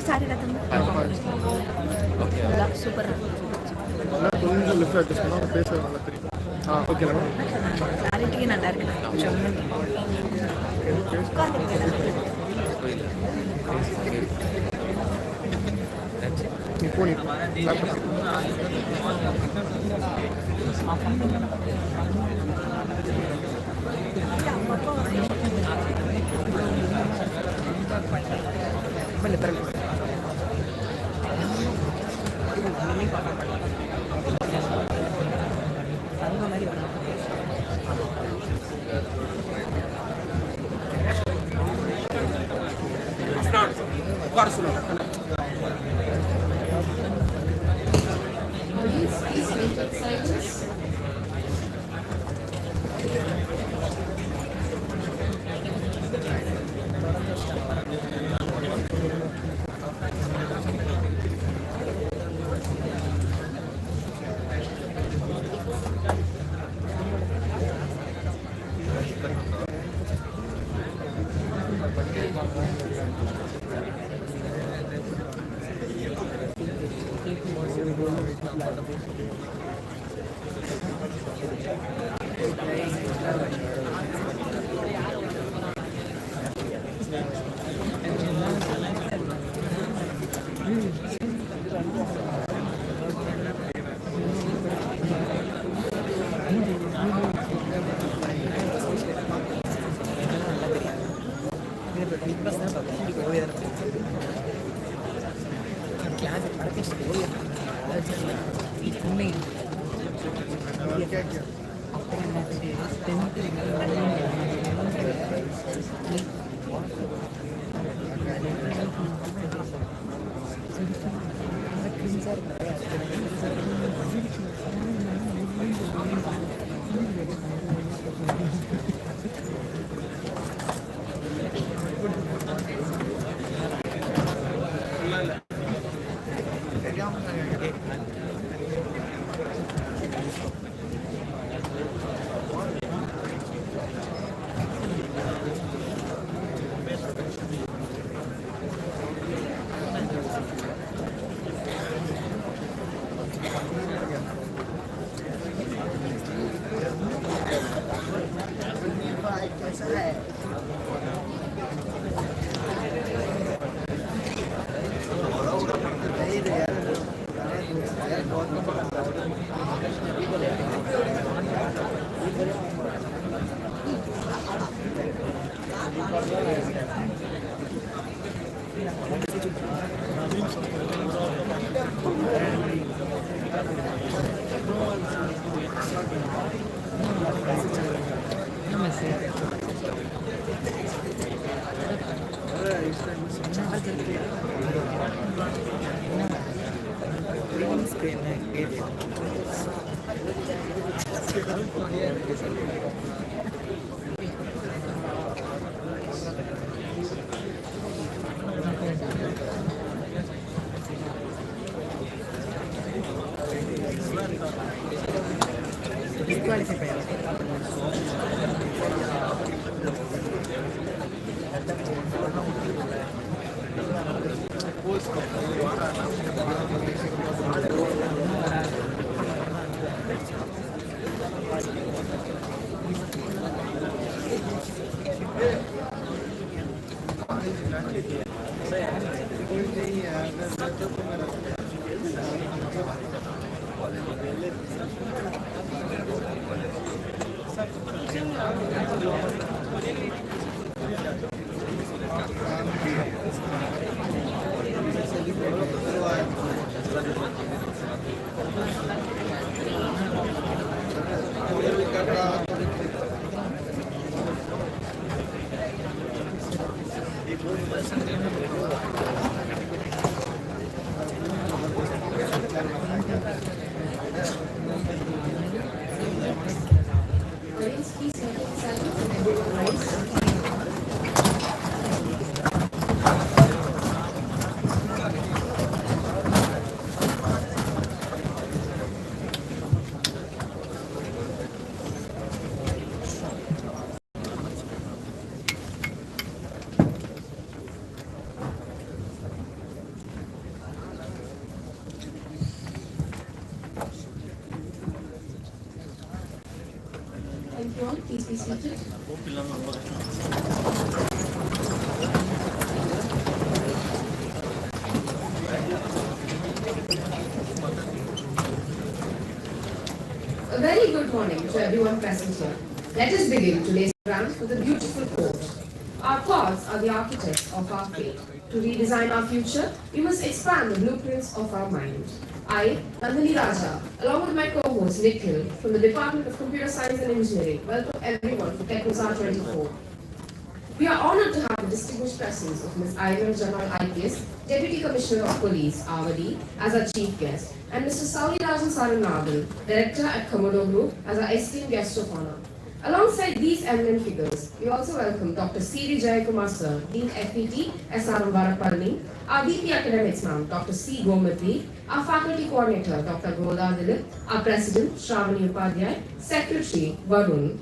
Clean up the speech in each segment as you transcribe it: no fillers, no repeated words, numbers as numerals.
Sorry கட்டணும். Okay super. கொஞ்சம் left adjust பண்ணா பேச நல்லா தெரியும். ஓகே கிளாரிட்டி நல்லா இருக்கு. இப்போ நீ Please be seated. A very good morning to everyone present here. Let us begin today's program with a beautiful quote. Our thoughts are the architects of our fate. To redesign our future, we must expand the blueprints of our mind. I, Nandini Raja, along with my co-host Nikhil from the Department of Computer Science and Engineering, welcome everyone to Technozarre 24. We are honored to have the distinguished presence of Ms. Ivan Jamal IPS, Deputy Commissioner of Police, Avadi, as our chief guest, and Mr. Sauli Rajan Saranathan, Director at Komodo Group, as our esteemed guest of honor. Alongside these eminent figures, we also welcome Dr. C. V. Jayakumar Sir, Dean FPT, SRM Vadapalani, our VP Academics Ma'am, Dr. C. Gomati, our Faculty Coordinator, Dr. Goda Dilip, our President, Shravani Upadhyay, Secretary, Varun,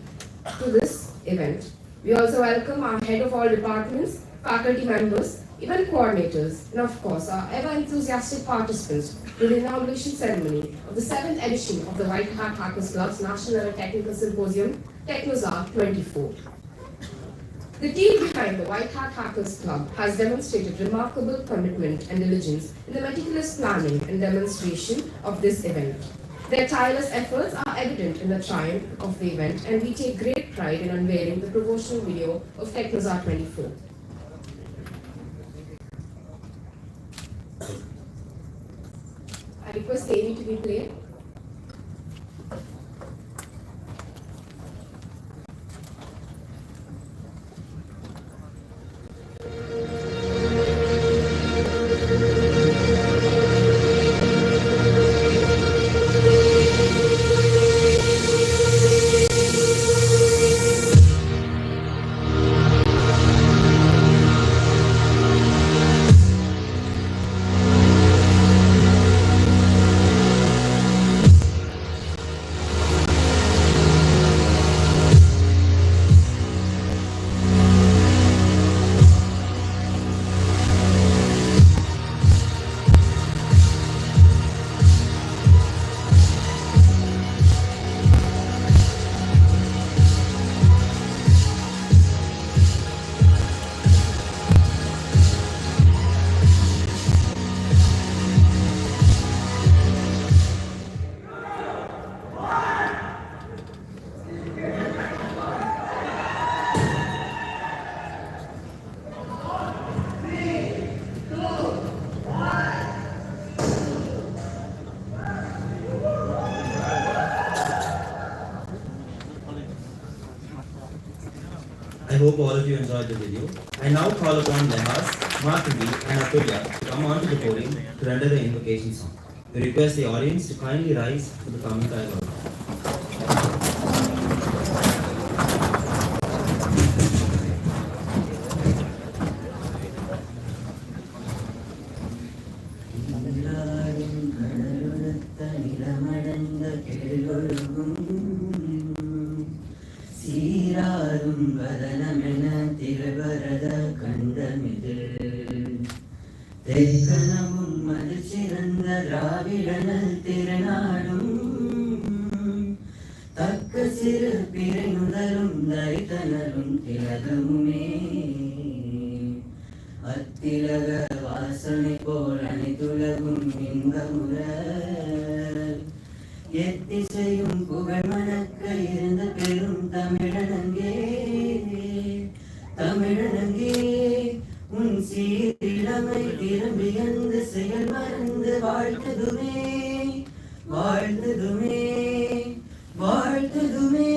to this event. We also welcome our head of all departments, faculty members, event coordinators, and of course our ever-enthusiastic participants to the inauguration ceremony of the 7th edition of the White Hat Hackers Club's National and Technical Symposium, Technozarre 24. The team behind the White Hat Hackers Club has demonstrated remarkable commitment and diligence in the meticulous planning and demonstration of this event. Their tireless efforts are evident in the triumph of the event, and we take great pride in unveiling the promotional video of Technozarre 24. I request Amy to be played. I hope all of you enjoyed the video. I now call upon Lehas, Martindi and Atulya to come onto the podium to render the invocation song. We request the audience to kindly rise for the common dialogue. சீராரும் வதனமென திரவரத கண்டமிதில் தெற்கனவும் மது சிறந்த திராவிடனல் திருநாடும் தக்க சிறு பிறை முதலும் தரித்தனரும் திலகமுமே அத்திலக வாசனை போல் அனைத்துலகும் இன்பமுற எத்திசையும் புகழ் மணக்க இருந்த பெரும் தமிழனங்கே தமிழனங்கே உன் சீரிழமை திரும்பி அந்த செயல் மறந்து வாழ்த்துதுமே வாழ்த்துதுமே வாழ்த்துதுமே.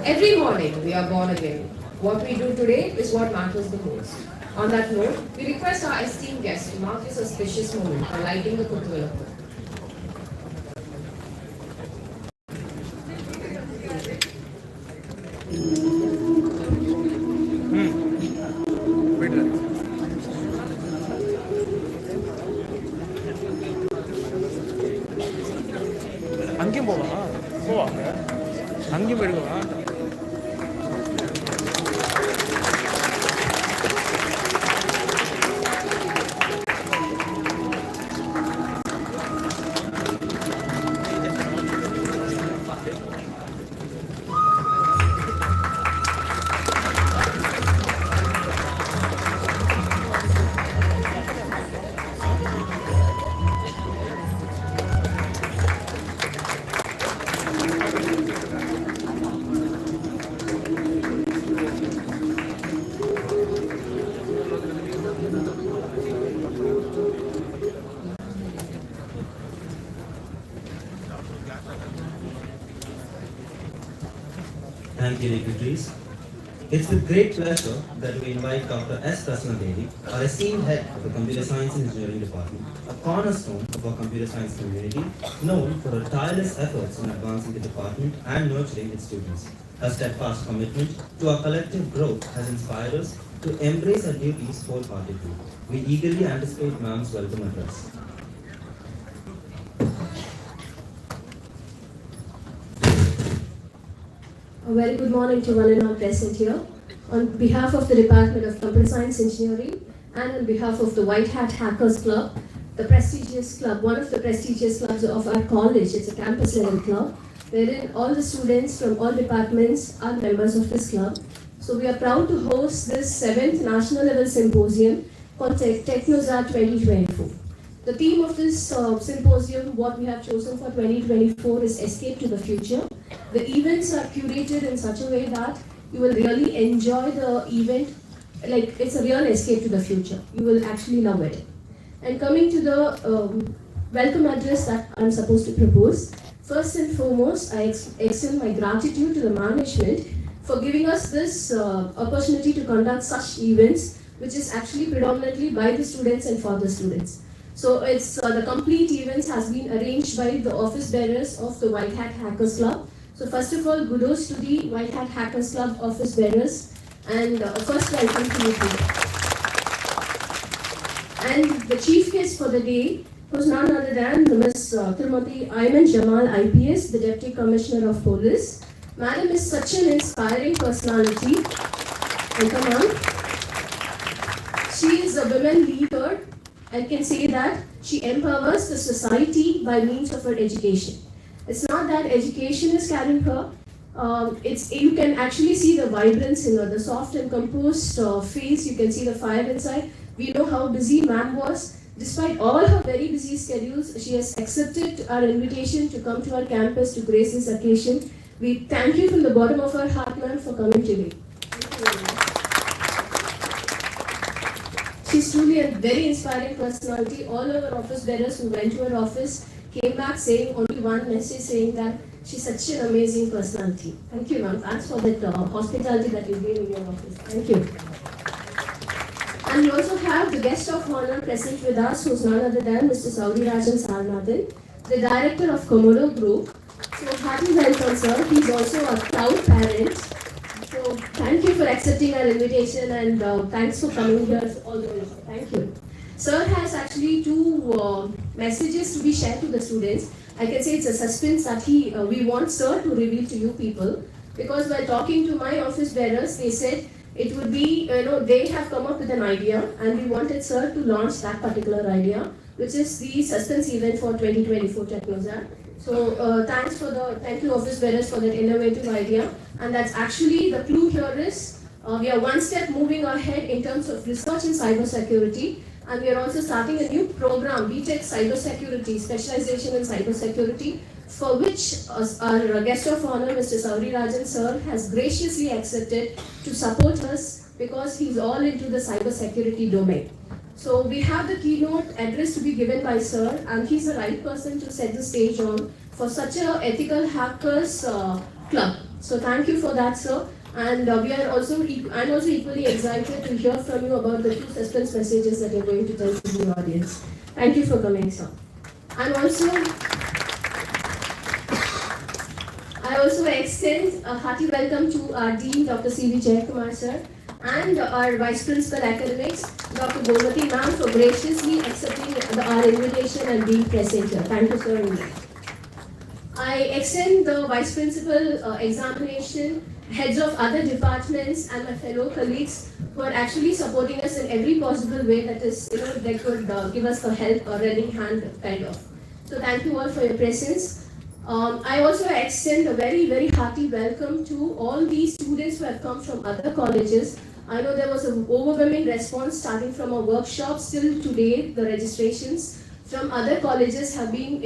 Every morning we are born again. What we do today is what matters the most. On that note, we request our esteemed guests to mark this auspicious moment by lighting the Kutuvalapur. அங்கேயும் போவா போவா அங்கேயும் போயிடுவா Thank you, dignitaries. It's with great pleasure that we invite Dr. S. Devi, our esteemed head of the Computer Science and Engineering Department, a cornerstone of our computer science community, known for her tireless efforts in advancing the department and nurturing its students. Her steadfast commitment to our collective growth has inspired us to embrace our duties wholeheartedly. We eagerly anticipate ma'am's welcome address. A very good morning to one and all present here. On behalf of the Department of Computer Science Engineering and on behalf of the White Hat Hackers Club, the prestigious club, one of the prestigious clubs of our college, it's a campus level club, wherein all the students from all departments are members of this club. So we are proud to host this 7th national level symposium called Technozarre 2024. The theme of this symposium, what we have chosen for 2024 is Escape to the Future. The events are curated in such a way that you will really enjoy the event, like it's a real escape to the future. You will actually love it. And coming to the welcome address that I'm supposed to propose, first and foremost, I extend my gratitude to the management for giving us this opportunity to conduct such events, which is actually predominantly by the students and for the students. So it's the complete events has been arranged by the office bearers of the White Hat Hackers Club. So first of all, kudos to the White Hat Hackers Club office bearers, and first welcome to you. And the chief guest for the day was none other than Ms. Tirumati Ayman Jamal IPS, the Deputy Commissioner of Police. Madam is such an inspiring personality. Welcome, ma'am. She is a women leader and can say that she empowers the society by means of her education. It's not that education is carrying her. You can actually see the vibrance in her, the soft and composed face. You can see the fire inside. We know how busy ma'am was. Despite all her very busy schedules, she has accepted our invitation to come to our campus to grace this occasion. We thank you from the bottom of our heart, ma'am, for coming today. Thank you very much. She's truly a very inspiring personality. All our office bearers who went to her office came back saying only one message, saying that she's such an amazing personality. Thank you, ma'am. Thanks for that hospitality that you gave in your office. Thank you. And we also have the guest of honor present with us, who's none other than Mr. Sauri Rajan Sarnathan, the director of Komodo Group. So happy welcome, sir. He's also a proud parent. So thank you for accepting our invitation, and thanks for coming here all the way. Thank you. Sir has actually two messages to be shared to the students. I can say it's a suspense that we want sir to reveal to you people, because while talking to my office bearers, they said it would be, they have come up with an idea and we wanted sir to launch that particular idea, which is the suspense event for 2024 Technozarre. So thank you office bearers for that innovative idea, and that's actually the clue here is we are one step moving ahead in terms of research in cybersecurity. And we are also starting a new program, BTech Cybersecurity, specialization in cybersecurity, for which our guest of honor, Mr. Sauri Rajan sir, has graciously accepted to support us because he's all into the cybersecurity domain. So we have the keynote address to be given by sir, and he's the right person to set the stage on for such a ethical hackers club. So thank you for that, sir. And I'm also equally excited to hear from you about the two suspense messages that you're going to tell to the audience. Thank you for coming, sir. I also extend a hearty welcome to our Dean, Dr. C.V. Jayakumar, sir, and our Vice Principal Academics, Dr. Govati ma'am, for graciously accepting our invitation and being present here. Thank you, sir. I extend the Vice Principal Examination, heads of other departments, and my fellow colleagues who are actually supporting us in every possible way that is, they could give us the help or lending hand kind of. So thank you all for your presence. I also extend a very, very hearty welcome to all these students who have come from other colleges. I know there was an overwhelming response starting from our workshops till today. The registrations from other colleges have been,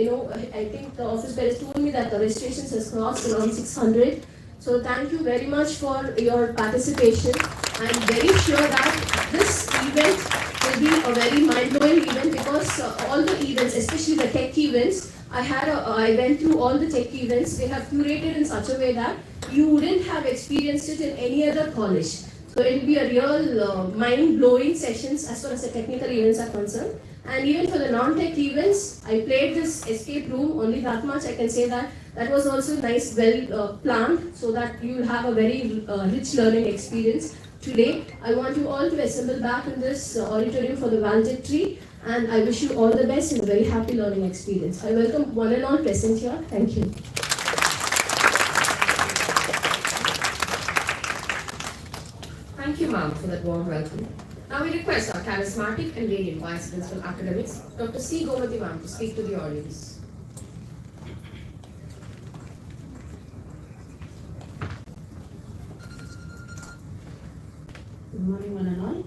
I think the office bearers told me that the registrations has crossed around 600. So thank you very much for your participation. I'm very sure that this event will be a very mind-blowing event, because all the events, especially the tech events, I went through all the tech events. They have curated in such a way that you wouldn't have experienced it in any other college. So it will be a real mind-blowing sessions as far as the technical events are concerned. And even for the non-tech events, I played this escape room. Only that much I can say that was also nice, well planned, so that you will have a very rich learning experience. Today, I want you all to assemble back in this auditorium for the valedictory, and I wish you all the best and a very happy learning experience. I welcome one and all present here. Thank you. Thank you, ma'am, for that warm welcome. Now we request our charismatic and radiant Vice Principal Academics, Dr. C. Gomati ma'am, to speak to the audience. Good morning, one and all.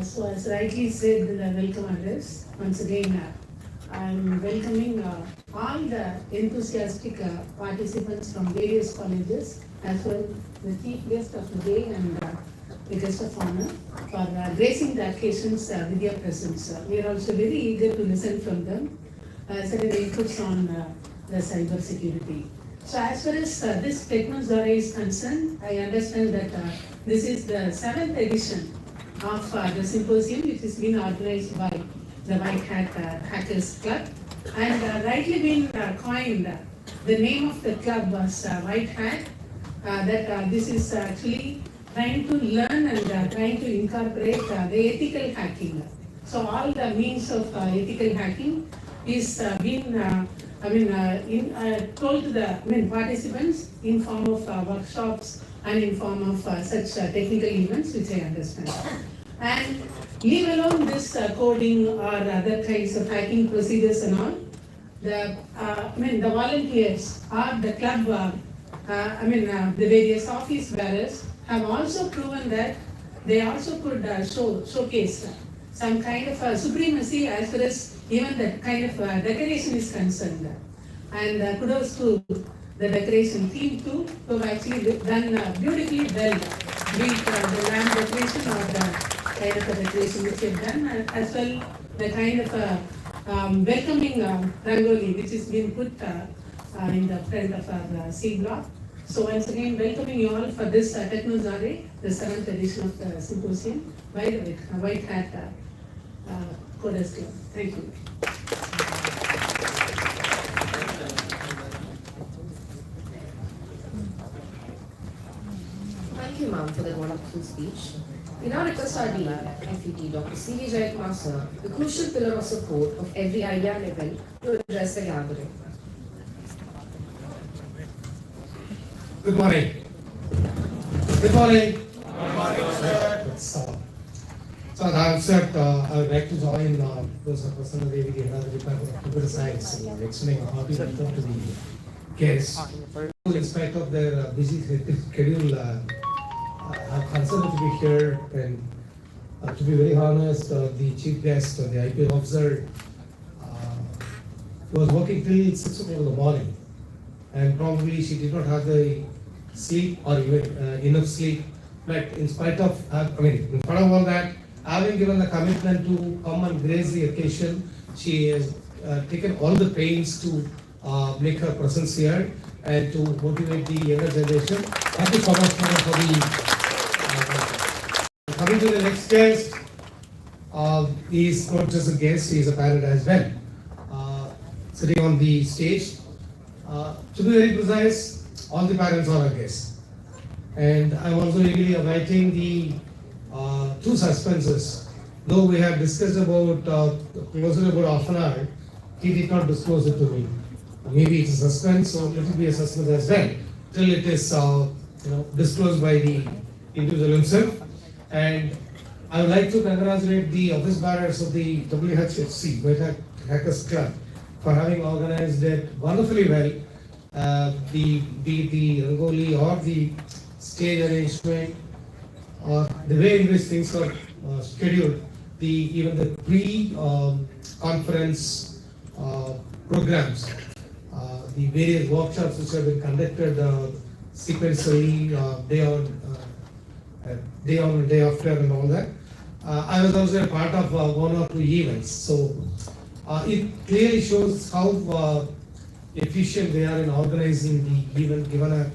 So as rightly said in the welcome address, once again, I'm welcoming all the enthusiastic participants from various colleges, as well the chief guest of the day and the guest of honor for gracing the occasions with your presence. We are also very eager to listen from them, certain inputs on the cyber security. So as far as this Technozarre is concerned, I understand that this is the 7th edition of the symposium, which has been organized by the White Hat Hackers Club, and rightly been coined. The name of the club was White Hat. That this is actually trying to learn and trying to incorporate the ethical hacking. So all the means of ethical hacking is being told to the participants in form of workshops and in form of such technical events, which I understand. And leave alone this coding or other kinds of hacking procedures and all. The volunteers or the club, the various office bearers have also proven that they also could showcase some kind of supremacy as far as even that kind of decoration is concerned. And kudos to the decoration team too, who have actually done beautifully well, be it the land decoration or the kind of a decoration which they have done, and as well the kind of welcoming rangoli which is being put in the front of our C block. So once again, welcoming you all for this Technozarre, the 7th edition of the symposium by the White Hat Coders Club. Thank you. Thank you, ma'am, for that wonderful speech. We now request our Dean, FET, Dr. C.V. Jayakumar sir, the crucial pillar of support of every idea and event, to address the gathering. Good morning. Good morning. Good morning, sir. So at the outset, I would like to join those of us on the way with the another department of computer science in extending a hearty welcome to the guests. In spite of their busy schedule, I'm concerned to be here, and to be very honest, the chief guest, the IP officer, was working till 6 o'clock in the morning, and probably she did not have the sleep or even enough sleep. But in spite of, in spite of all that, having given the commitment to come and grace the occasion, she has taken all the pains to make her presence here and to motivate the younger generation. Thank you so much for the. Coming to the next guest, he is not just a guest, he is a parent as well. Sitting on the stage. To be very precise, all the parents are our guests. And I'm also really awaiting the two suspenses. Though we have discussed about closer about half an hour, he did not disclose it to me. Maybe it's a suspense, so it will be a suspense as well, till it is disclosed by the individual himself. And I would like to congratulate the office bearers of the WHFC, White Hat Hackers Club, for having organized it wonderfully well. Be the rangoli or the stage arrangement, or the way in which things are scheduled, even the pre-conference programs, the various workshops which have been conducted sequentially, day on and day after and all that. I was also a part of one or two events. So It clearly shows how efficient they are in organizing the event given a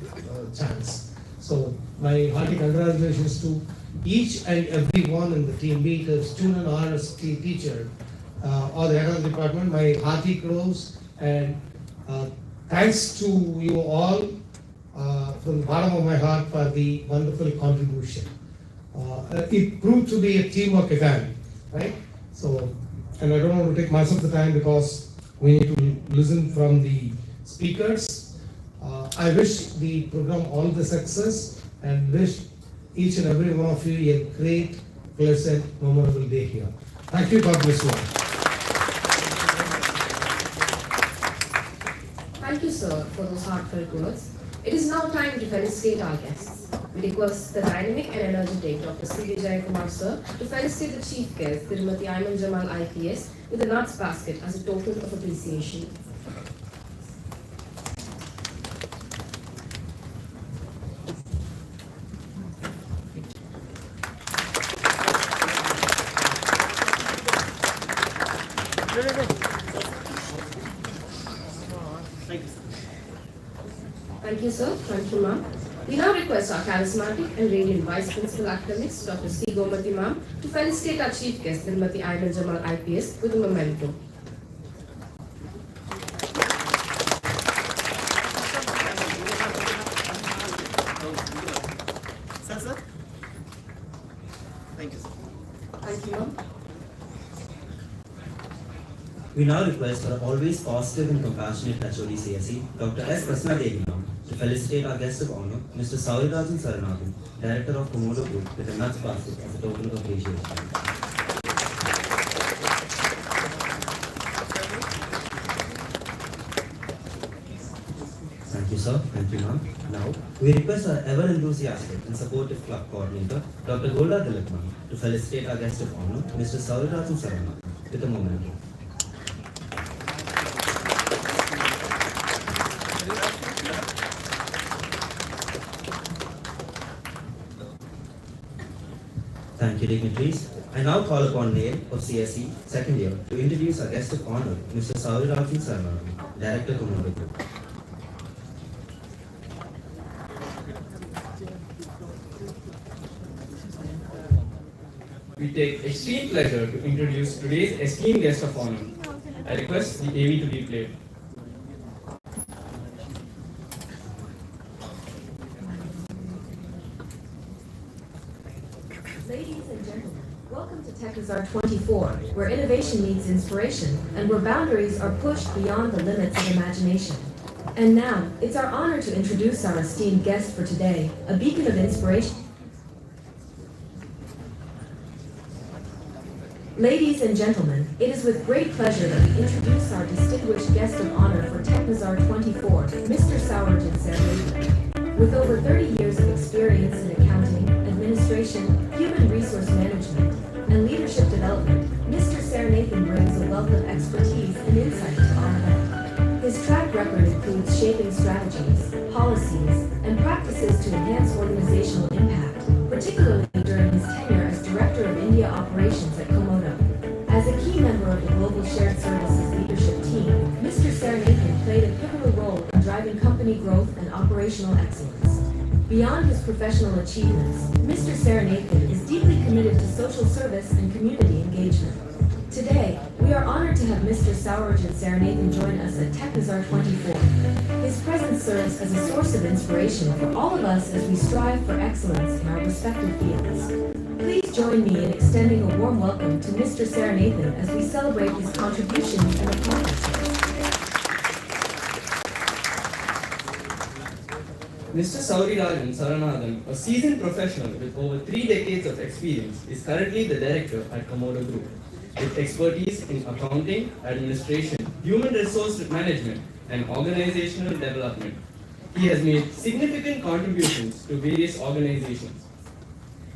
chance. So my hearty congratulations to each and every one in the team, be it a student or a teacher or the head of the department. My hearty kudos and thanks to you all from the bottom of my heart for the wonderful contribution. It proved to be a teamwork event, right? So, and I don't want to take much of the time because we need to listen from the speakers. I wish the program all the success and wish each and every one of you a great, pleasant, memorable day here. Thank you. God bless you all. Thank you, sir, for those heartfelt words. It is now time to felicitate our guests. We request the dynamic and energetic Dr. C. Jayakumar, sir, to felicitate the chief guest, Tirumati Ayman Jamal IPS, with a nuts basket as a token of appreciation. Thank you, sir. Thank you, ma'am. We now request our charismatic and radiant Vice Principal Academics, Dr. C. Gomati, ma'am, to felicitate our chief guest, Tirumati Ayman Jamal IPS, with a memento. Sir. Thank you, sir. Thank you, ma'am. We now request our always positive and compassionate HOD CSE, Dr. S. Prasna Devi, to felicitate our guest of honor, Mr. Saurirajan Saranathan, Director of Komodo Group, with a nuts basket as a token of appreciation. Thank you, sir. Thank you, ma'am. Now, we request our ever enthusiastic and supportive club coordinator, Dr. Golda Dilip, ma'am, to felicitate our guest of honor, Mr. Saurirajan Saranathan, with a memento. Thank you, dignitaries. I now call upon Neil of CSE, second year, to introduce our guest of honor, Mr. Saurirajan Saranathan, Director of Komodo Group. We take extreme pleasure to introduce today's esteemed guest of honor. I request the AV to be played. Ladies and gentlemen, welcome to Technozarre 24, where innovation meets inspiration and where boundaries are pushed beyond the limits of imagination. And now, it's our honor to introduce our esteemed guest for today, a beacon of inspiration. Ladies and gentlemen, it is with great pleasure that we introduce our distinguished guest of honor for Technozarre 24, Mr. Saurirajan Saranathan. With over 30 years of experience in accounting, administration, human resource management, and leadership development, Mr. Saranathan brings a wealth of expertise and insight to our event. His track record includes shaping strategies, policies, and practices to enhance organizational impact, particularly during his tenure as Director of India Operations at Komodo. As a key member of the Global Shared Services leadership team, Mr. Saranathan played a pivotal role in driving company growth and operational excellence. Beyond his professional achievements, Mr. Saranathan is deeply committed to social service and community engagement. Today, we are honored to have Mr. Saurirajan Saranathan join us at Technozarre 24. His presence serves as a source of inspiration for all of us as we strive for excellence in our respective fields. Please join me in extending a warm welcome to Mr. Saranathan as we celebrate his contributions and accomplishments. Mr. Saurirajan Saranathan, a seasoned professional with over 3 decades of experience, is currently the director at Komodo Group. With expertise in accounting, administration, human resource management, and organizational development, he has made significant contributions to various organizations.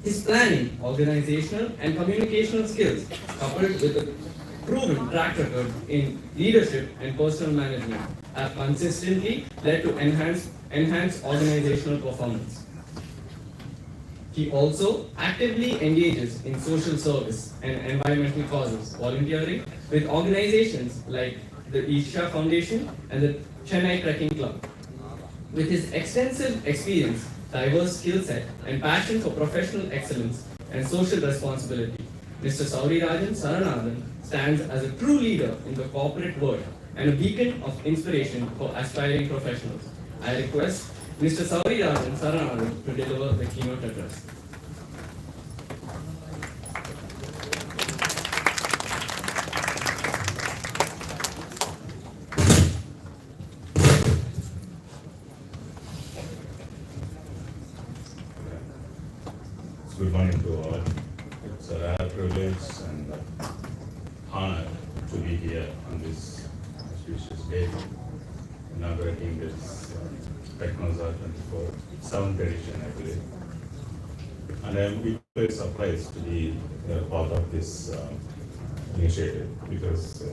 His planning, organizational, and communicational skills, coupled with a proven track record in leadership and personal management, have consistently led to enhanced organizational performance. He also actively engages in social service and environmental causes, volunteering with organizations like the Isha Foundation and the Chennai Trekking Club. With his extensive experience, diverse skill set, and passion for professional excellence and social responsibility, Mr. Saurirajan Saranathan stands as a true leader in the corporate world and a beacon of inspiration for aspiring professionals. I request Mr. Saurirajan Saranathan to deliver the keynote address. Good morning to all. It's a rare privilege and honor to be here on this auspicious day, inaugurating this Technozarre 7th edition, I believe. And I am equally surprised to be part of this initiative because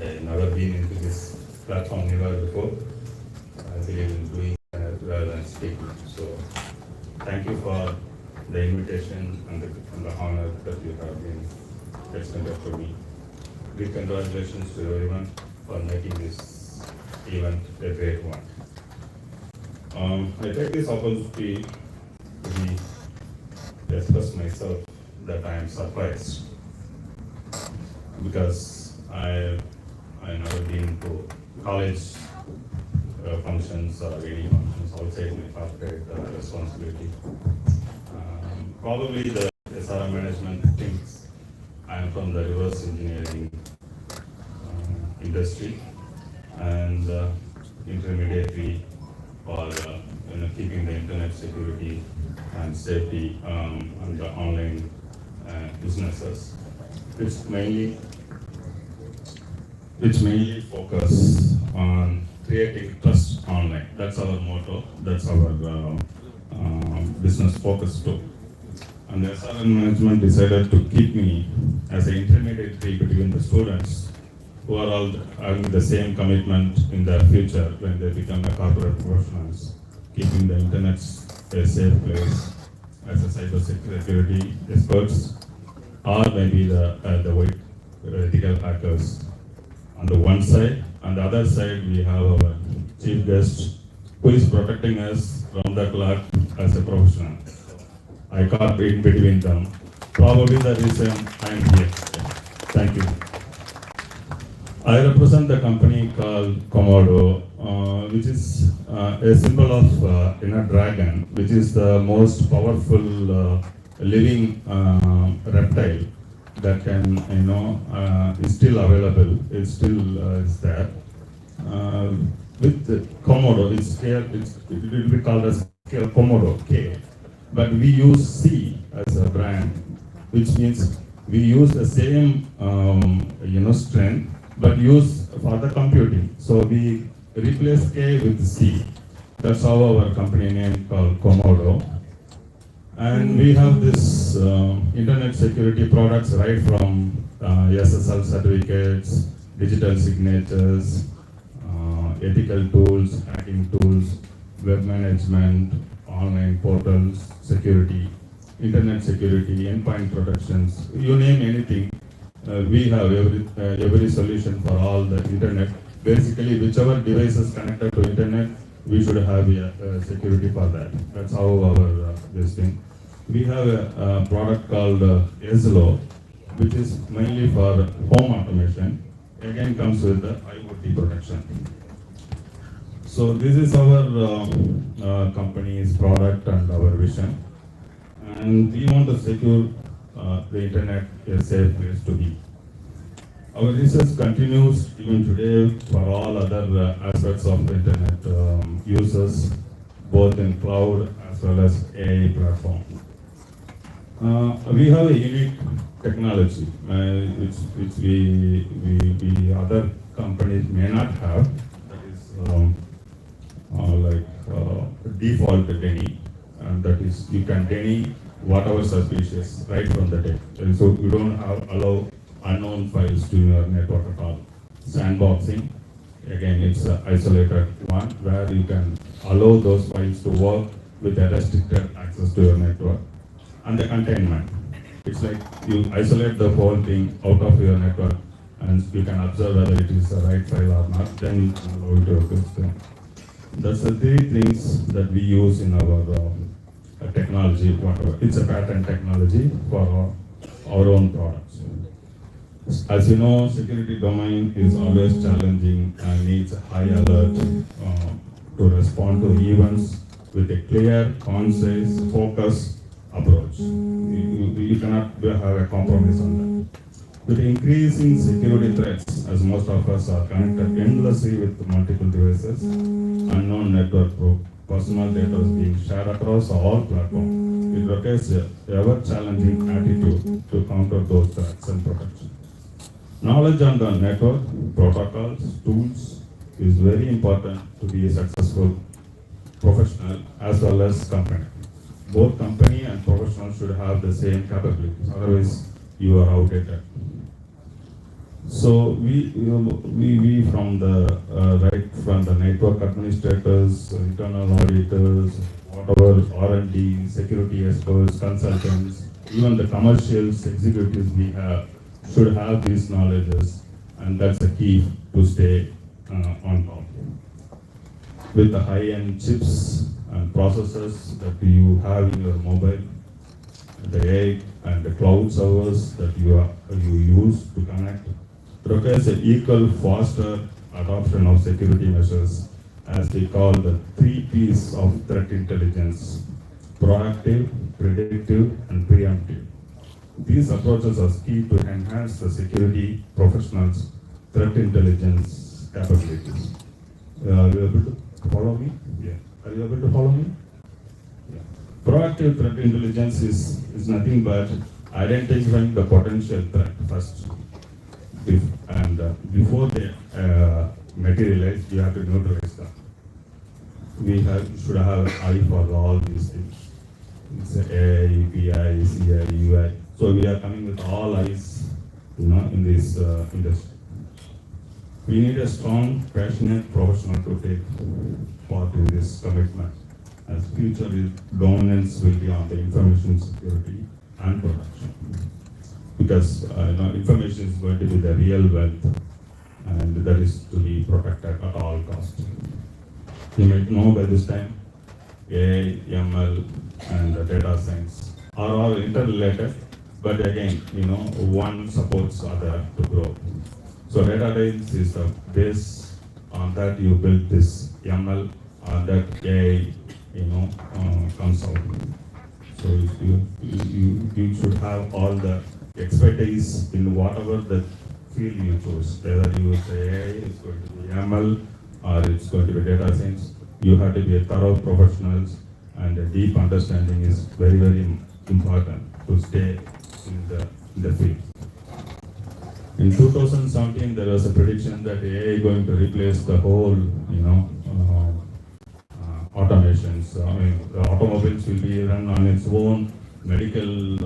I have never been into this platform never before. I believe in doing rather than speaking. So thank you for the invitation and the honor that you have been extended to me. Big congratulations to everyone for making this event a great one. I take this opportunity to express myself that I am surprised because I never been to college functions or any functions outside my corporate responsibility. Probably the SRM management thinks I am from the reverse engineering industry and intermediary for keeping the internet security and safety on the online businesses. It's mainly focus on creating trust online. That's our motto. That's our business focus too. And the SRM management decided to keep me as an intermediary between the students who are all having the same commitment in their future when they become a corporate professionals, keeping the internet a safe place as a cyber security experts, or maybe the white ethical hackers on the one side. On the other side, we have our chief guest who is protecting us from the clock as a professional. I can't be in between them. Probably the reason I am here. Thank you. I represent the company called Komodo, which is a symbol of a dragon, which is the most powerful living reptile that can, is still available. It still is there. With the Komodo, it will be called as Komodo K. But we use C as a brand, which means we use the same strength, but use for the computing. So we replace K with C. That's how our company name called Komodo. And we have this internet security products right from SSL certificates, digital signatures, ethical tools, hacking tools, web management, online portals, security, internet security, endpoint protections, you name anything. We have every solution for all the internet. Basically, whichever device is connected to internet, we should have a security for that. That's how our this thing. We have a product called ESLO, which is mainly for home automation. Again, comes with the IoT protection. So this is our company's product and our vision, and we want to secure the internet a safe place to be. Our research continues even today for all other aspects of internet users, both in cloud as well as AI platform. We have a unique technology which we other companies may not have. That is default DENI, and that is you can DENI whatever suspicious right from the tech. And so you don't allow unknown files to your network at all. Sandboxing, again, it's an isolated one where you can allow those files to work with a restricted access to your network. And the containment, it's like you isolate the whole thing out of your network and you can observe whether it is the right file or not, then you can allow it to request. That's the three things that we use in our technology, whatever. It's a patent technology for our own products. As you know, security domain is always challenging and needs a high alert to respond to events with a clear, concise, focused approach. You cannot have a compromise on that. With increasing security threats, as most of us are connected endlessly with multiple devices, unknown network personal data is being shared across all platforms. It requires an ever-challenging attitude to counter those threats and protection. Knowledge on the network, protocols, tools is very important to be a successful professional as well as company. Both company and professional should have the same capabilities, otherwise you are outdated. So we from the from the network administrators, internal auditors, whatever R&D, security experts, consultants, even the commercials executives we have should have these knowledges, and that's the key to stay on top. With the high-end chips and processors that you have in your mobile, the AI and the cloud servers that you use to connect, requires an equal faster adoption of security measures, as we call the 3 P's of threat intelligence: proactive, predictive, and preemptive. These approaches are key to enhance the security professionals' threat intelligence capabilities. Are you able to follow me? Yeah. Are you able to follow me? Yeah. Proactive threat intelligence is nothing but identifying the potential threat first. Before they materialize, you have to neutralize them. We should have an eye for all these things. It's AI, API, CI, UI. So we are coming with all eyes, in this industry. We need a strong, passionate professional to take part in this commitment, as future governance will be on the information security and protection. Because information is going to be the real wealth, and that is to be protected at all costs. You might know by this time, AI, ML, and data science are all interrelated, but again, one supports other to grow. So data science is the base. On that you build this ML, on that AI, comes out. So you should have all the expertise in whatever the field you choose. Whether you say AI, it's going to be ML, or it's going to be data science. You have to be a thorough professionals, and a deep understanding is very, very important to stay in the field. In 2017, there was a prediction that AI is going to replace the whole, automations. The automobiles will be run on its own. Medical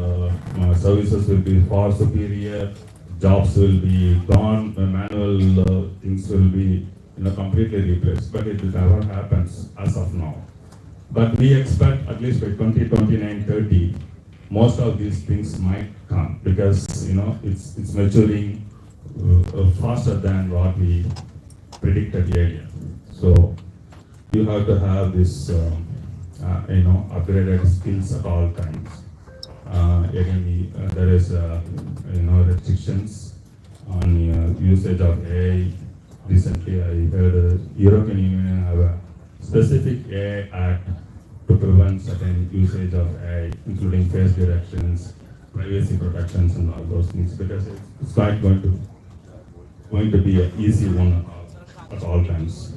services will be far superior. Jobs will be gone. Manual things will be, completely replaced. But it never happens as of now. But we expect at least by 2029-30, most of these things might come, because it's maturing faster than what we predicted earlier. So you have to have this upgraded skills at all times. Again, there is restrictions on usage of AI. Recently, I heard European Union have a specific AI act to prevent certain usage of AI, including face detections, privacy protections, and all those things, because it's not going to be an easy one at all times.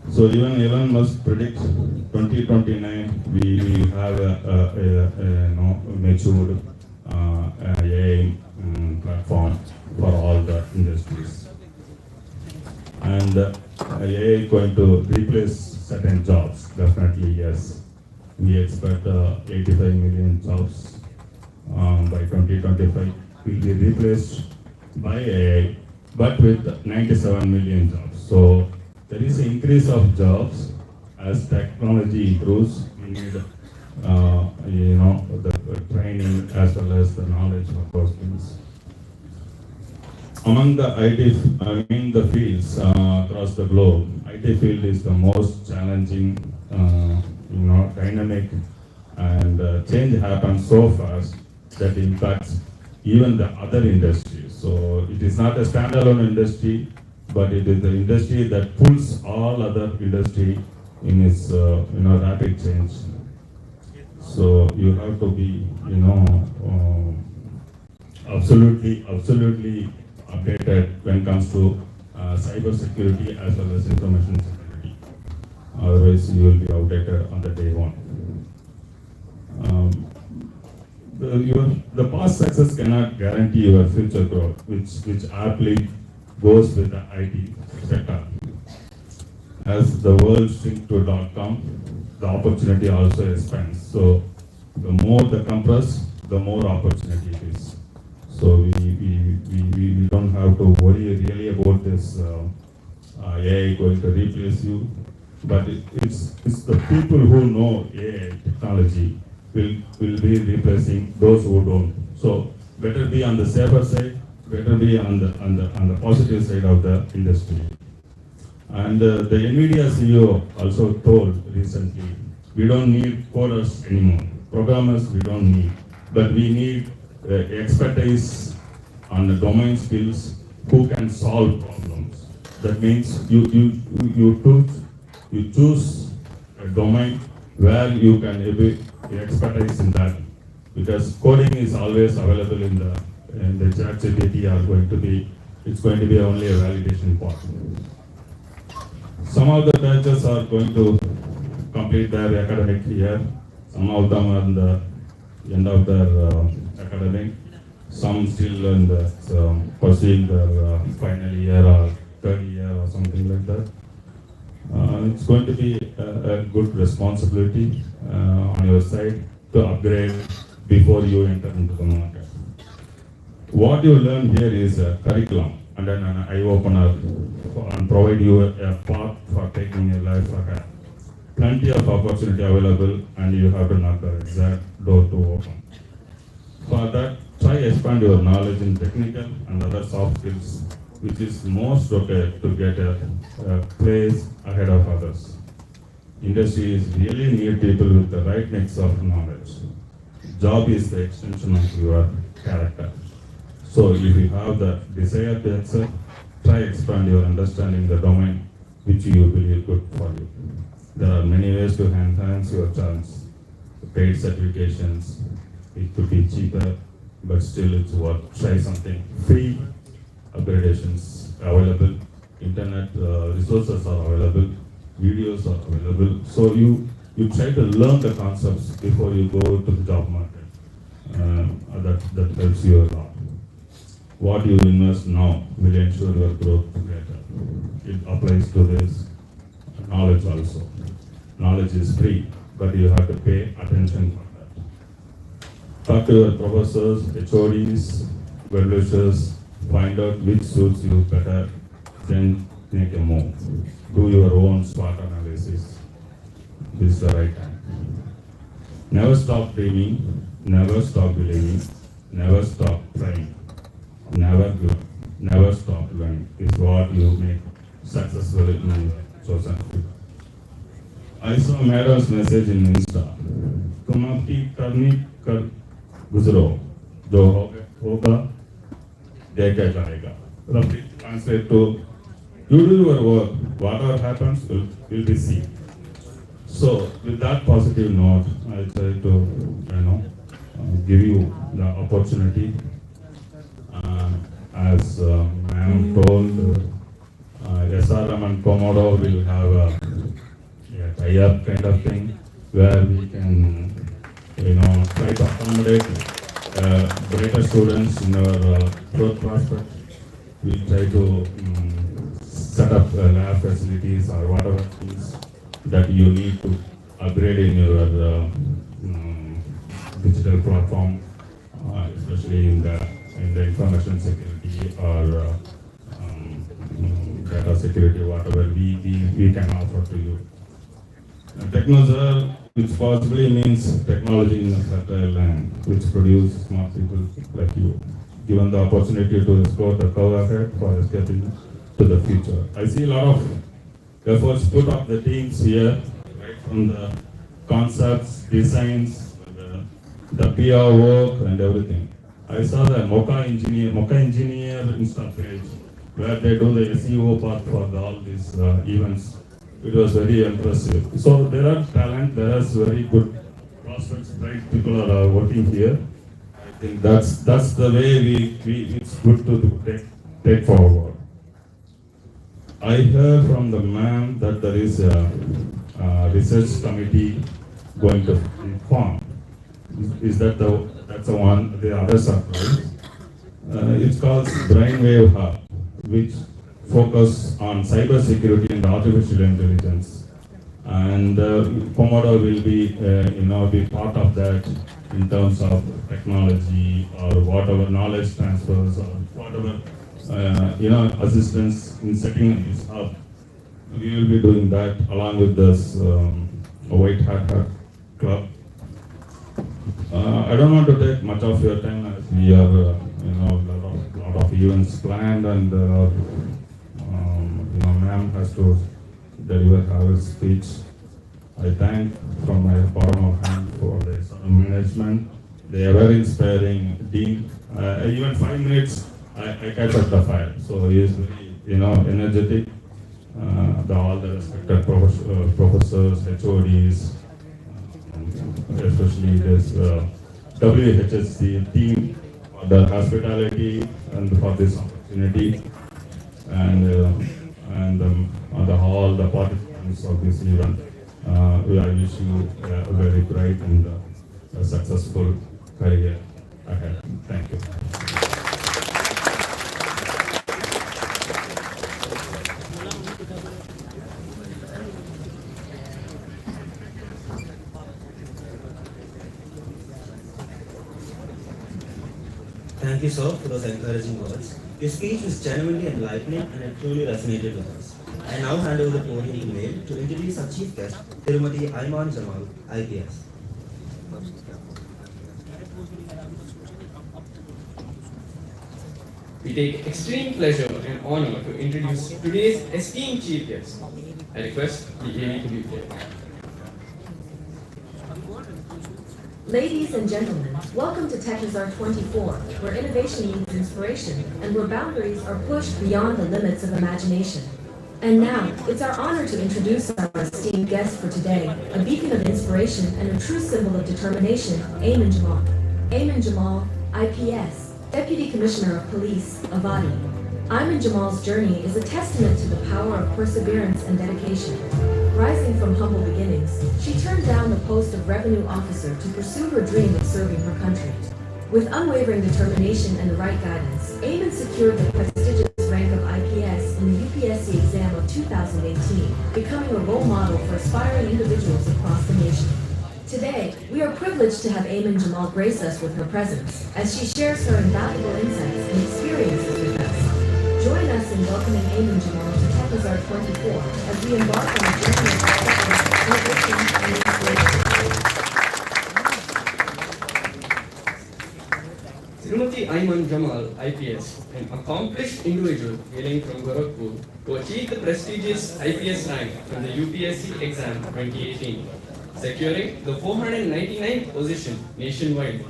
So even Elon Musk predicts 2029 we have a matured AI platform for all the industries, and AI is going to replace certain jobs. Definitely, yes. We expect 85 million jobs by 2025 will be replaced by AI, but with 97 million jobs. So there is an increase of jobs as technology improves. We need, the training as well as the knowledge of those things. among the the fields across the globe, IT field is the most challenging, dynamic, and change happens so fast that impacts even the other industries. So it is not a standalone industry, but it is the industry that pulls all other industry in its rapid change. So you have to be absolutely updated when it comes to cyber security as well as information security. Otherwise, you will be outdated on the day one. The past success cannot guarantee your future growth, which aptly goes with the IT sector. As the world shrinks to .com, the opportunity also expands. So the more the compress, the more opportunity it is. So we don't have to worry really about this AI going to replace you, but it's the people who know AI technology will be replacing those who don't. So better be on the safer side, better be on the positive side of the industry. And the NVIDIA CEO also told recently, we don't need coders anymore. Programmers we don't need, but we need expertise on the domain skills who can solve problems. That means you choose a domain where you can be expertise in that, because coding is always available in the ChatGPT it's going to be only a validation part. Some of the batches are going to complete their academic year. Some of them are in the end of their academic. Some still in the pursuing their final year or third year or something like that. It's going to be a good responsibility on your side to upgrade before you enter into the market. What you learn here is a curriculum and then an eye-opener and provide you a path for taking your life ahead. Plenty of opportunity available and you have to knock the exact door to open. For that, try expand your knowledge in technical and other soft skills, which is most okay to get a place ahead of others. Industries really need people with the right mix of knowledge. Job is the extension of your character. So if you have the desire to excel, try expand your understanding the domain which you believe good for you. There are many ways to enhance your chance. Paid certifications, it could be cheaper, but still it's worth. Try something. Free upgradations available, internet resources are available, videos are available. So you try to learn the concepts before you go to the job market. That helps you a lot. What you invest now will ensure your growth later. It applies to this knowledge also. Knowledge is free, but you have to pay attention for that. Talk to your professors, HODs, well-wishers, find out which suits you better, then make a move. Do your own SWOT analysis. This is the right time. Never stop dreaming, never stop believing, never stop trying. Never give up, never stop learning is what you make successful in your chosen field. I saw Madam's message in Insta. तुम आपकी करनी कर गुजरो, जो होगा देखा जाएगा. Roughly translate to, you do your work, whatever happens will be seen. So with that positive note, I try to give you the opportunity. As ma'am told, SRM and Komodo will have a tie-up kind of thing where we can, try to accommodate greater students in our growth prospect. We try to set up lab facilities or whatever things that you need to upgrade in your digital platform, especially in the information security or data security, whatever we can offer to you. Technozarre, which possibly means technology in a fertile land, which produces smart people like you. given the opportunity to explore the curve ahead for escaping to the future. I see a lot of efforts put up the teams here, right from the concepts, designs, the PR work and everything. I saw the Mocha Engineer Insta page where they do the SEO part for all these events. It was very impressive. So there are talent, there is very good prospects, bright people are working here. I think that's the way it's good to take forward. I heard from the ma'am that there is a research committee going to form. Is that that's the one? The others are right. It's called Brainwave Hub, which focus on cyber security and artificial intelligence. And Komodo will be be part of that in terms of technology or whatever knowledge transfers or whatever assistance in setting this up. We will be doing that along with this White Hat Club. I don't want to take much of your time as we have a lot of events planned and ma'am has to deliver her speech. I thank from my bottom of hand for the SRM management. They are very inspiring team. Even 5 minutes I catch up the fire. So he is very energetic. All the respected professors, HODs, especially this WHSC team for the hospitality and for this opportunity, and all the participants of this event. I wish you a very bright and a successful career ahead. Thank you. Thank you, sir, for those encouraging words. Your speech was genuinely enlightening and it truly resonated with us. I now hand over the podium to Mail to introduce our chief guest, Tirumati Ayman Jamal, IPS. We take extreme pleasure and honor to introduce today's esteemed chief guest. I request the AV to be played. Ladies and gentlemen, welcome to Technozarre 24, where innovation meets inspiration and where boundaries are pushed beyond the limits of imagination. And now, it's our honor to introduce our esteemed guest for today, a beacon of inspiration and a true symbol of determination, Ayman Jamal. Ayman Jamal, IPS, Deputy Commissioner of Police, Avadi. Ayman Jamal's journey is a testament to the power of perseverance and dedication. Rising from humble beginnings, she turned down the post of revenue officer to pursue her dream of serving her country. With unwavering determination and the right guidance, Ayman secured the prestigious rank of IPS in the UPSC exam of 2018, becoming a role model for aspiring individuals across the nation. Today, we are privileged to have Ayman Jamal grace us with her presence as she shares her invaluable insights and experiences with us. Join us in welcoming Ayman Jamal to Technozarre 24 as we embark on a journey of innovation and inspiration. Tirumati Ayman Jamal, IPS, an accomplished individual hailing from Gorakhpur, who achieved the prestigious IPS rank from the UPSC exam 2018, securing the 499th position nationwide.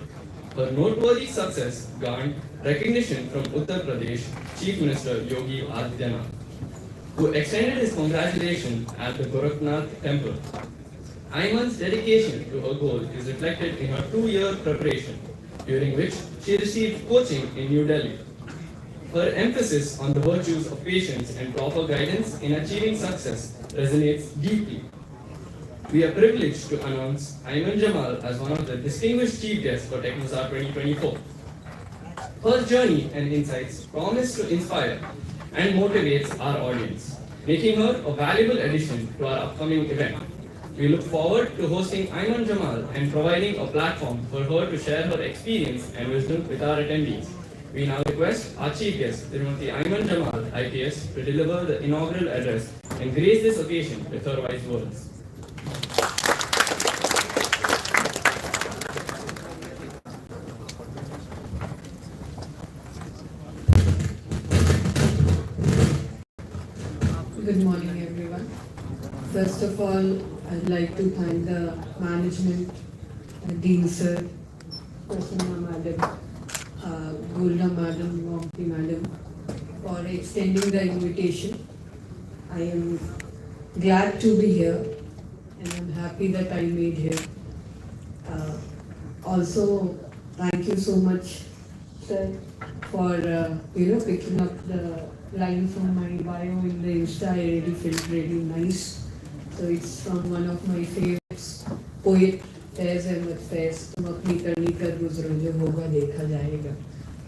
Her noteworthy success garnered recognition from Uttar Pradesh Chief Minister Yogi Adityanath, who extended his congratulations at the Gorakhnath temple. Ayman's dedication to her goal is reflected in her 2-year preparation, during which she received coaching in New Delhi. Her emphasis on the virtues of patience and proper guidance in achieving success resonates deeply. We are privileged to announce Ayman Jamal as one of the distinguished chief guests for Technozarre 2024. Her journey and insights promise to inspire and motivates our audience, making her a valuable addition to our upcoming event. We look forward to hosting Ayman Jamal and providing a platform for her to share her experience and wisdom with our attendees. We now request our chief guest, Tirumati Ayman Jamal, IPS, to deliver the inaugural address and grace this occasion with her wise words. Good morning, everyone. First of all, I'd like to thank the management, Dean Sir, Prasanna Madam, Golda Madam, Mompi Madam, for extending the invitation. I am glad to be here and I'm happy that I made here. Also, thank you so much, sir, for picking up the line from my bio in the Insta. I really felt really nice. So it's from one of my favorites, poet Faiz Ahmed Faiz. तुम अपनी करनी कर गुजरो जो होगा देखा जाएगा.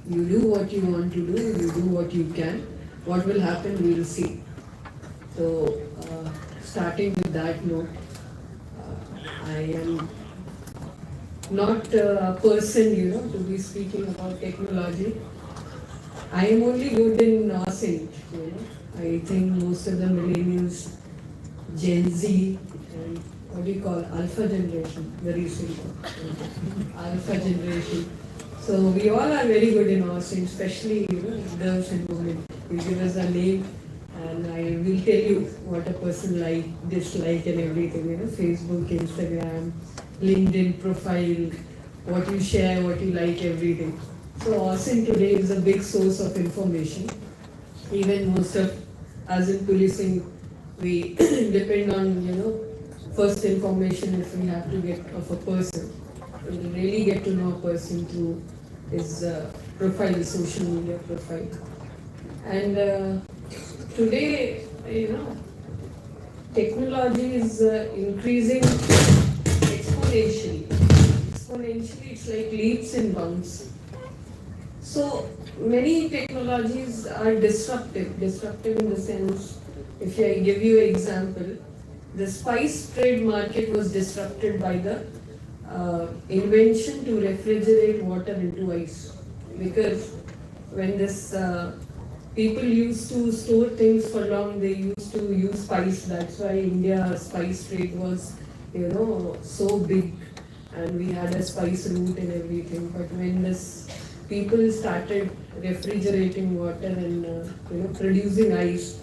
You do what you want to do. You do what you can. What will happen, we will see. So, starting with that note, I am not a person, to be speaking about technology. I am only good in Ascent, I think most of the millennials, Gen Z, and what do you call, Alpha generation, very simple. Alpha generation. So we all are very good in Ascent, especially, girls and women. You give us a name and I will tell you what a person like, dislike and everything, Facebook, Instagram, LinkedIn profile, what you share, what you like, everything. So Austin today is a big source of information. Even most of us in policing, we depend on, first information if we have to get of a person. We really get to know a person through his profile, social media profile. And today, technology is increasing exponentially. Exponentially, it's like leaps and bounds. So many technologies are disruptive. Disruptive in the sense, if I give you an example, the spice trade market was disrupted by the invention to refrigerate water into ice. Because when this people used to store things for long, they used to use spice. That's why India's spice trade was, so big, and we had a spice route and everything. But when this people started refrigerating water and producing ice,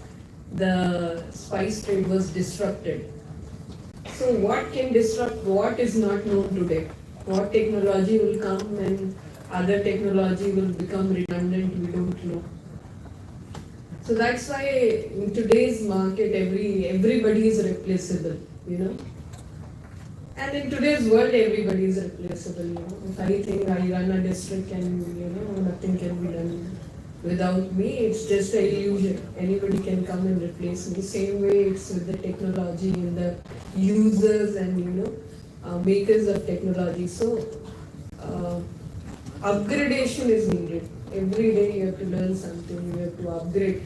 the spice trade was disrupted. So what can disrupt what is not known today? What technology will come and other technology will become redundant, we don't know. So that's why in today's market everybody is replaceable, And in today's world, everybody is replaceable. If I think I run a district and nothing can be done without me, it's just an illusion. Anybody can come and replace me. Same way it's with the technology and the users and makers of technology. So upgradation is needed. Every day you have to learn something. You have to upgrade.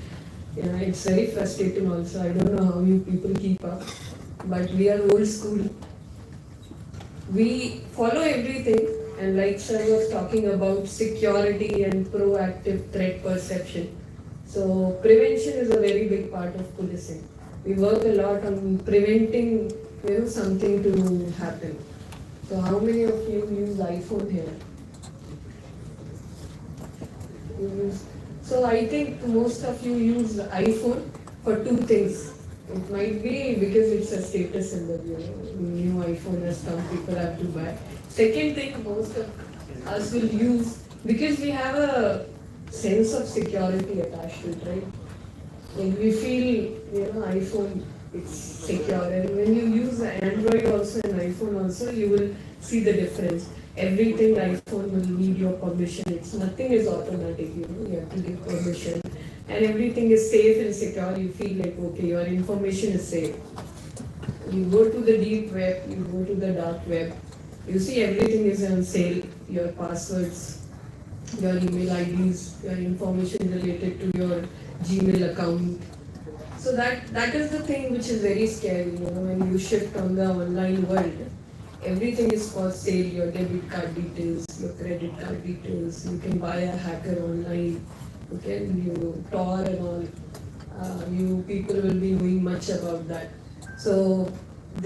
It's very frustrating also. I don't know how you people keep up, but we are old school. We follow everything, and like Sir was talking about security and proactive threat perception. So prevention is a very big part of policing. We work a lot on preventing, something to happen. So how many of you use iPhone here? So I think most of you use iPhone for two things. It might be because it's a status symbol, new iPhone has come, people have to buy. Second thing, most of us will use because we have a sense of security attached to it, right? Like we feel, iPhone, it's secure. And when you use Android also and iPhone also, you will see the difference. Everything iPhone will need your permission. Nothing is automatic, you have to give permission. And everything is safe and secure, you feel like, okay, your information is safe. You go to the deep web, you go to the dark web, you see everything is on sale, your passwords, your email IDs, your information related to your Gmail account. So that is the thing which is very scary, when you shift on the online world. Everything is for sale, your debit card details, your credit card details, you can buy a hacker online. Okay, you Tor and all, you people will be knowing much about that. So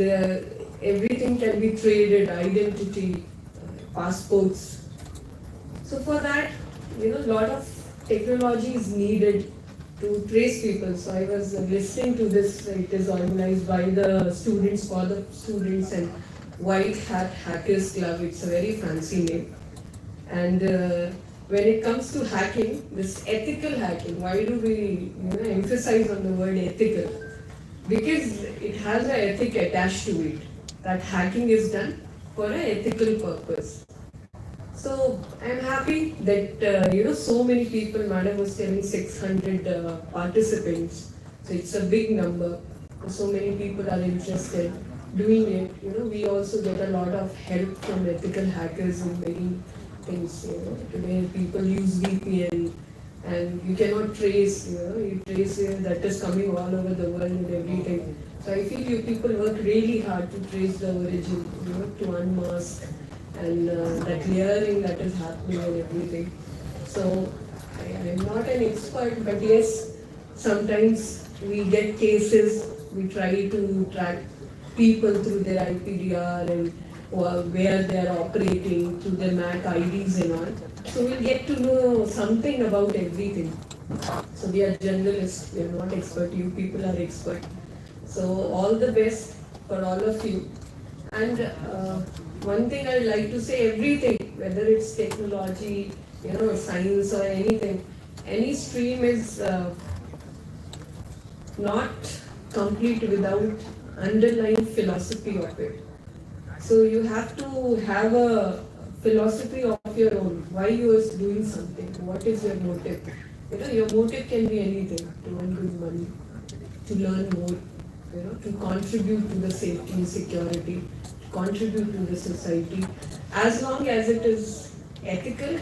everything can be traded, identity, passports. So for that, a lot of technology is needed to trace people. So I was listening to this. It is organized by the students for the students and White Hat Hackers Club. It's a very fancy name. And when it comes to hacking, this ethical hacking, why do we emphasize on the word ethical? Because it has an ethic attached to it. That hacking is done for an ethical purpose. So I'm happy that so many people. Madam was telling 600 participants. So it's a big number. So many people are interested doing it. We also get a lot of help from ethical hackers in many things. Today people use VPN, and you cannot trace. You trace that is coming all over the world and everything. So I feel you people work really hard to trace the origin. To unmask. And that layering that is happening and everything. So I am not an expert, but yes, sometimes we get cases, we try to track people through their IPDR and where they are operating, through their MAC IDs and all. So we'll get to know something about everything. So we are generalists, we are not expert, you people are expert. So all the best for all of you. And one thing I'd like to say, everything, whether it's technology, science or anything, any stream is not complete without underlying philosophy of it. So you have to have a philosophy of your own, why you are doing something, what is your motive. Your motive can be anything, to earn good money, to learn more, to contribute to the safety and security, contribute to the society. As long as it is ethical,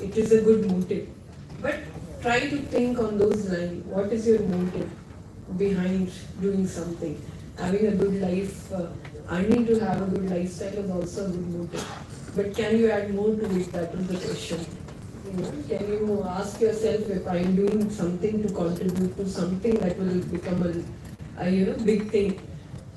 it is a good motive. But try to think on those lines. What is your motive behind doing something? Having a good life, earning to have a good lifestyle is also a good motive. But can you add more to it? That is the question. Can you ask yourself, if I am doing something to contribute to something that will become a big thing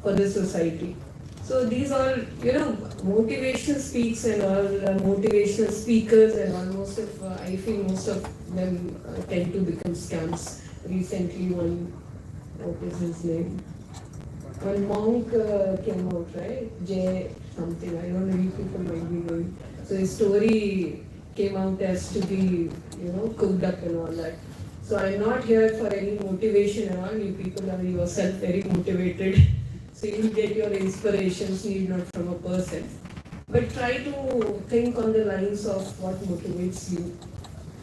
for the society? So these are, motivational speaks and all motivational speakers, and almost I feel most of them tend to become scams. Recently what is his name? One monk came out, right? Jay something, I don't know, you people might be knowing. So his story came out as to be, cooked up and all that. So I'm not here for any motivation and all. You people are yourself very motivated. So you get your inspirations, need not from a person. But try to think on the lines of what motivates you.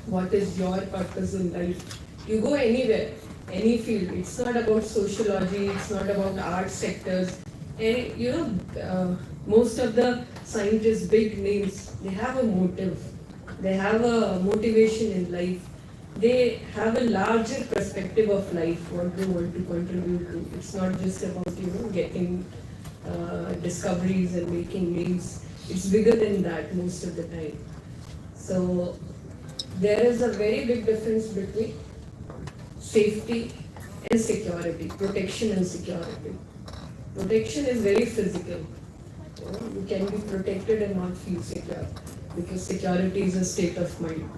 What is your purpose in life? You go anywhere, any field. It's not about sociology, it's not about art sectors. And most of the scientists, big names, they have a motive. They have a motivation in life. They have a larger perspective of life, what they want to contribute to. It's not just about, getting discoveries and making names. It's bigger than that most of the time. So there is a very big difference between safety and security, protection and security. Protection is very physical. You can be protected and not feel secure, because security is a state of mind.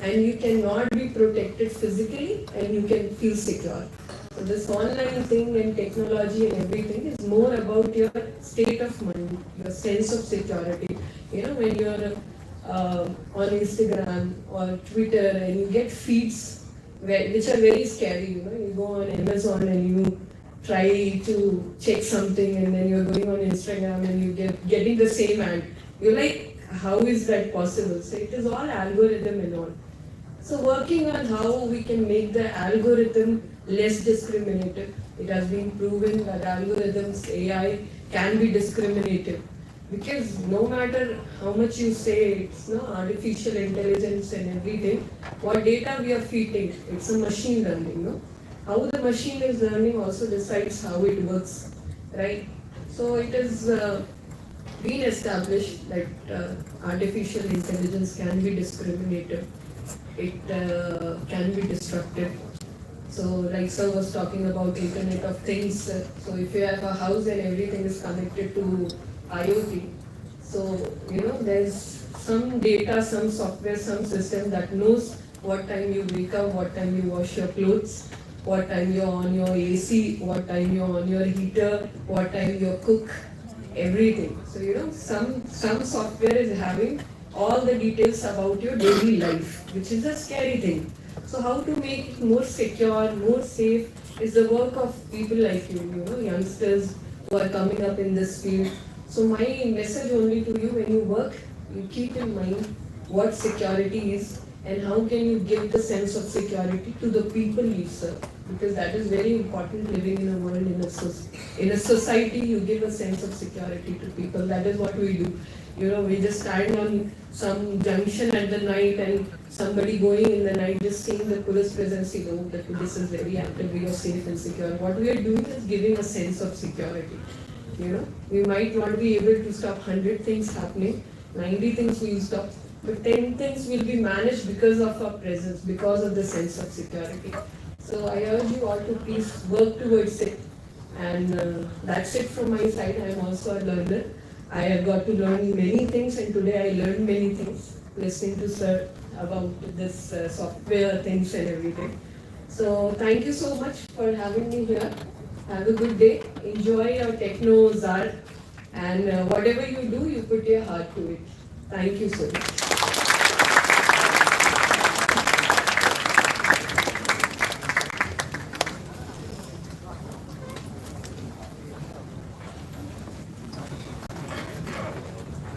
And you cannot be protected physically and you can feel secure. So this online thing and technology and everything is more about your state of mind, your sense of security. When you're on Instagram or Twitter and you get feeds which are very scary. You go on Amazon and you try to check something, and then you're going on Instagram and you getting the same ad. You're like, how is that possible? So it is all algorithm and all. So working on how we can make the algorithm less discriminative. It has been proven that algorithms, AI, can be discriminative. Because no matter how much you say it's artificial intelligence and everything, what data we are feeding, it's a machine learning. How the machine is learning also decides how it works, right? So it has been established that artificial intelligence can be discriminative. It can be destructive. So like sir was talking about Internet of Things. So if you have a house and everything is connected to IoT, so there's some data, some software, some system that knows what time you wake up, what time you wash your clothes, what time you're on your AC, what time you're on your heater, what time you cook, everything. So some software is having all the details about your daily life, which is a scary thing. So how to make it more secure, more safe is the work of people like you, youngsters who are coming up in this field. So my message only to you, when you work, you keep in mind what security is and how can you give the sense of security to the people you serve. Because that is very important living in a world, in a society, you give a sense of security to people. That is what we do. We just stand on some junction at the night and somebody going in the night just seeing the police presence, the police is very active, we are safe and secure. What we are doing is giving a sense of security. We might not be able to stop 100 things happening, 90 things we will stop, but 10 things will be managed because of our presence, because of the sense of security. So I urge you all to please work towards it. And that's it from my side. I am also a learner. I have got to learn many things, and today I learned many things listening to sir about this software things and everything. So thank you so much for having me here. Have a good day. Enjoy your Technozarre, and whatever you do, you put your heart to it. Thank you so much.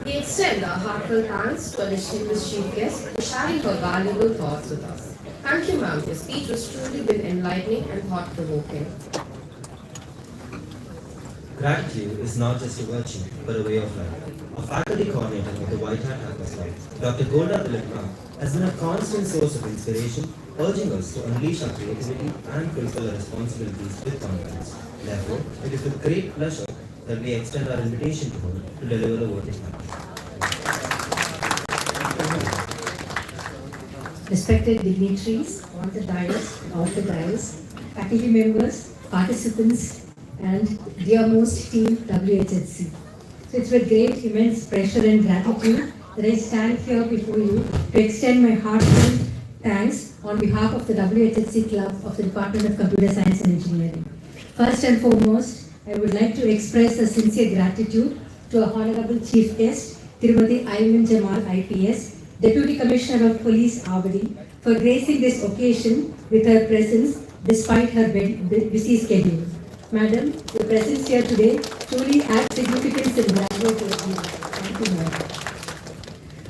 We extend our heartfelt thanks to our distinguished chief guest for sharing her valuable thoughts with us. Thank you, ma'am. Your speech was truly been enlightening and thought-provoking. Gratitude is not just a virtue, but a way of life. A faculty coordinator of the White Hat Hackers Club, Dr. Golda Dilipram, has been a constant source of inspiration, urging us to unleash our creativity and fulfill our responsibilities with confidence. Therefore, it is with great pleasure that we extend our invitation to her to deliver a word of thanks. Respected dignitaries on the dais, off the dais, faculty members, participants, and dearmost team WHHC. So it's with great immense pressure and gratitude that I stand here before you to extend my heartfelt thanks on behalf of the WHHC Club of the Department of Computer Science and Engineering. First and foremost, I would like to express a sincere gratitude to our Honorable Chief Guest, Tirumati Ayman Jamal IPS, Deputy Commissioner of Police, Avadi, for gracing this occasion with her presence despite her busy schedule. Madam, your presence here today truly adds significance and value to the event. Thank you, Madam.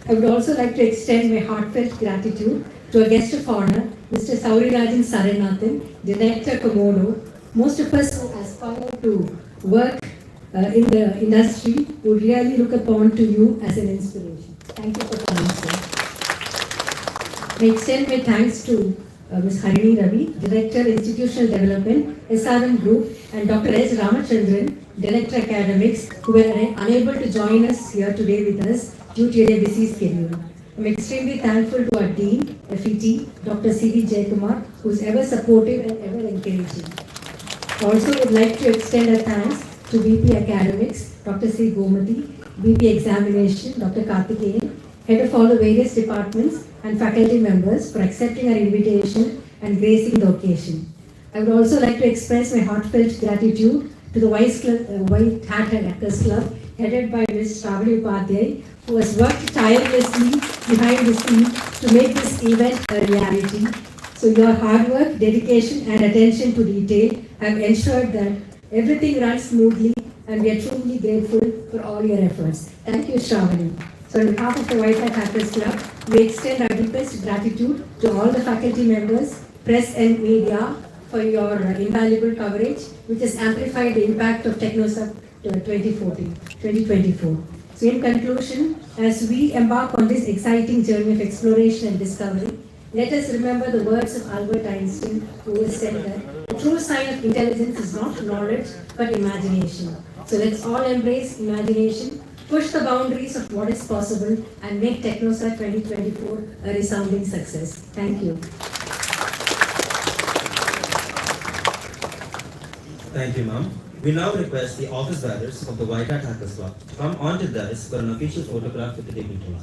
I would also like to extend my heartfelt gratitude to a guest of honor, Mr. Saurirajan Saranathan, Director Komodo. Most of us who aspire to work in the industry would really look upon to you as an inspiration. Thank you for coming, sir. I extend my thanks to Ms. Harini Ravi, Director Institutional Development, SRM Group, and Dr. S. Ramachandran, Director Academics, who were unable to join us here today with us due to their busy schedule. I'm extremely thankful to our Dean, FET, Dr. C.V. Jayakumar, who is ever supportive and ever encouraging. I also would like to extend our thanks to VP Academics, Dr. C. Gomati, VP Examination, Dr. Karthikeyan, Head of all the various departments and faculty members for accepting our invitation and gracing the occasion. I would also like to express my heartfelt gratitude to the White Hat Hackers Club, headed by Ms. Shravani Upadhyay, who has worked tirelessly behind the scenes to make this event a reality. So your hard work, dedication and attention to detail have ensured that everything runs smoothly, and we are truly grateful for all your efforts. Thank you, Shravani. So on behalf of the White Hat Hackers Club, we extend our deepest gratitude to all the faculty members, press and media for your invaluable coverage, which has amplified the impact of Technozarre 2024. So in conclusion, as we embark on this exciting journey of exploration and discovery, let us remember the words of Albert Einstein, who has said that the true sign of intelligence is not knowledge, but imagination. So let's all embrace imagination, push the boundaries of what is possible, and make Technozarre 2024 a resounding success. Thank you. Thank you, ma'am. We now request the office bearers of the White Hat Hackers Club to come onto the dais for an official photograph with the dignitaries.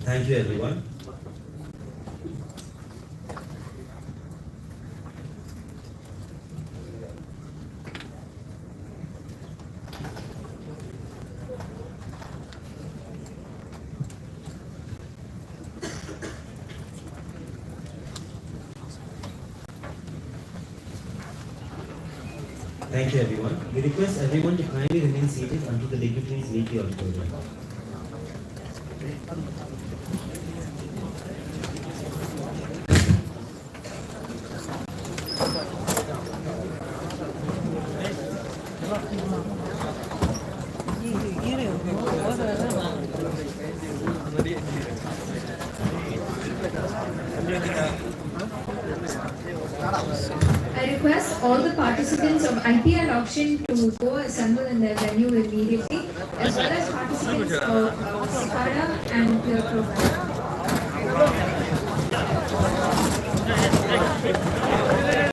Thank you, everyone. Thank you, everyone. We request everyone to kindly remain seated until the dignitaries leave the auditorium. I request all the participants of IP and auction to go assemble in their venue immediately, as well as participants of SCADA and Peer Profile.